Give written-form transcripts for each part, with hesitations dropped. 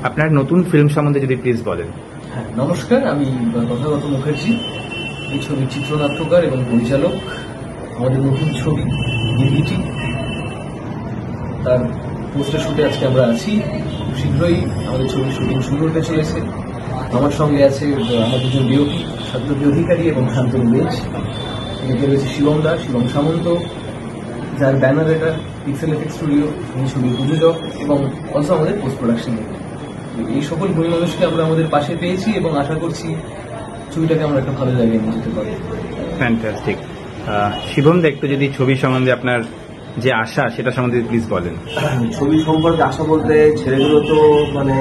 আপনার নতুন ফিল্ম সম্বন্ধে যদি প্লিজ বলেন। হ্যাঁ, নমস্কার, আমি তথাগত মুখার্জি, এই ছবির চিত্রনাট্যকার এবং পরিচালক। আমাদের নতুন ছবি গিরগিটি, তার পোস্টার শুটে আজকে আমরা আছি। খুব শীঘ্রই আমাদের ছবির শুটিং শুরু হতে চলেছে। আমার সঙ্গে আছে আমার দুজন ডিওপি, সাদ্যকী অধিকারী এবং শান্তনু বেজ। এদিকে রয়েছে শিবম দাস, শিবম সামন্ত, যার ব্যানার এটা পিক্সেল এফেক্ট স্টুডিও, এই ছবির প্রযোজক এবং অলসো আমাদের পোস্ট প্রোডাকশন। এই সকল গুণী মানুষকে আমরা আমাদের পাশে পেয়েছি এবং আশা করছি ছবিটাকে আমরা একটা ভালো জায়গায় নিয়ে যেতে পারি। ফ্যান্টাস্টিক। শিবম দা, একটু যদি ছবি সম্বন্ধে আপনার যে আশা সেটা সম্বন্ধে প্লিজ বলেন। ছবি সম্পর্কে আশা বলতে, ছেলেগুলো তো মানে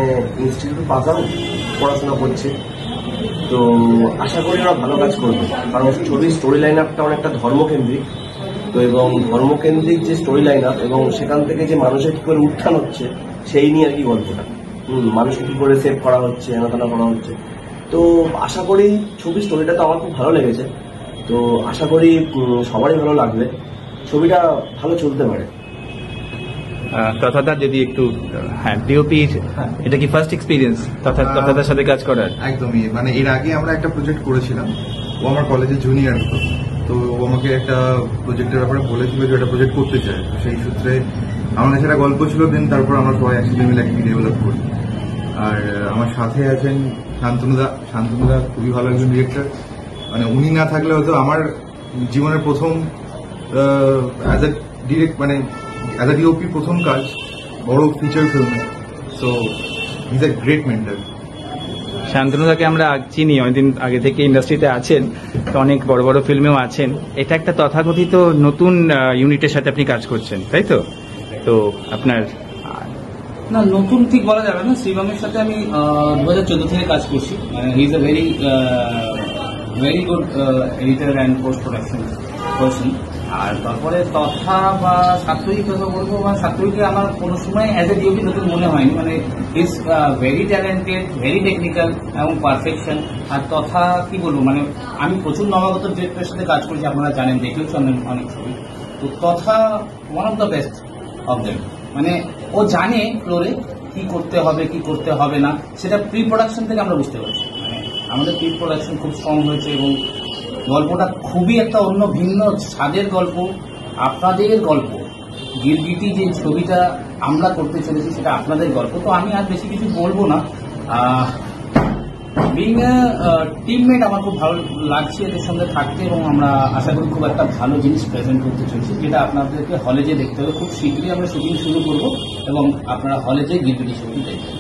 ইনস্টিটিউট পাস আউট পড়াশোনা করছে, তো আশা করি ওরা ভালো কাজ করবে। কারণ ছবির স্টোরি লাইন আপটা অনেকটা ধর্মকেন্দ্রিক, তো এবং ধর্মকেন্দ্রিক যে স্টোরি লাইন আপ এবং সেখান থেকে যে মানুষের কি করে উত্থান হচ্ছে সেই নিয়ে আর কি গল্পটা। মানুষকে কি করে সেভ করা হচ্ছে, এনাতানা করা হচ্ছে। তো আশা করি ছবির স্টোরিটা তো আমার খুব ভালো লেগেছে, তো আশা করি সবারই ভালো লাগবে, ছবিটা ভালো চলতে পারে। তথাদার যদি একটু, হ্যাঁ, ডিওপি, এটা কি ফার্স্ট এক্সপিরিয়েন্স তথাদার সাথে কাজ করার? একদমই, মানে এর আগে আমরা একটা প্রজেক্ট করেছিলাম, ও আমার কলেজে জুনিয়র হতো, তো ও আমাকে একটা প্রজেক্টের ব্যাপারে বলেছিল যে একটা প্রজেক্ট করতে চায়। তো সেই সূত্রে আমার কাছে একটা গল্প ছিল, দেন তারপর আমরা সবাই একসাথে মিলে একটি ডেভেলপ করি। আর আমার সাথে আছেন শান্তনুদা, খুবই ভালো একজন ডিরেক্টর। মানে উনি না থাকলে হয়তো আমার জীবনের প্রথম অ্যাজ এ ডিরেক্ট, মানে অ্যাজ এ ডিওপি প্রথম কাজ বড় ফিচার ফিল্মে। So is a great mentor. শান্তনুদাকে আমরা চিনি, অনেকদিন আগে থেকে ইন্ডাস্ট্রিতে আছেন, তো অনেক বড় বড় ফিল্মেও আছেন। এটা একটা তথাকথিত নতুন ইউনিটের সাথে আপনি কাজ করছেন, তাই তো? তো আপনার না, নতুন ঠিক বলা যাবে না। শিবমের সাথে আমি 2014 থেকে কাজ করছি। He is a very good editor and post production person. আর তারপরে তথা বা সাত্তরিক কথা বলবো, বা সাত্তরিকে আমার কোনো সময় অ্যাজ এ ডিওপি নতুন মনে হয়নি। মানে is very talented, very technical এবং পারফেকশন। আর তথা কি বলবো, মানে আমি প্রচুর নবাগত ডিরেক্টরের সাথে কাজ করেছি, আপনারা জানেন, দেখেওছি অনেক ছবি। তো তথা one of the best of them. মানে ও জানে ফ্লোরে কি করতে হবে কি করতে হবে না, সেটা প্রি প্রোডাকশন থেকে আমরা বুঝতে পারছি। মানে আমাদের প্রি প্রোডাকশন খুব স্ট্রং হয়েছে এবং গল্পটা খুবই একটা অন্য ভিন্ন স্বাদের গল্প, আপনাদের গল্প। গিরগিটি যে ছবিটা আমরা করতে চলেছি সেটা আপনাদের গল্প। তো আমি আর বেশি কিছু বলবো না। বিং টিমমেট আমার খুব ভালো লাগছে এদের সঙ্গে থাকতে, এবং আমরা আশা করি খুব একটা ভালো জিনিস প্রেজেন্ট করতে চলছি, যেটা আপনাদেরকে হলে যেয়ে দেখতে হবে। খুব শীঘ্রই আমরা শুটিং শুরু করব এবং আপনারা হলে যেয়ে গিরগিটি ছবি দেখবেন।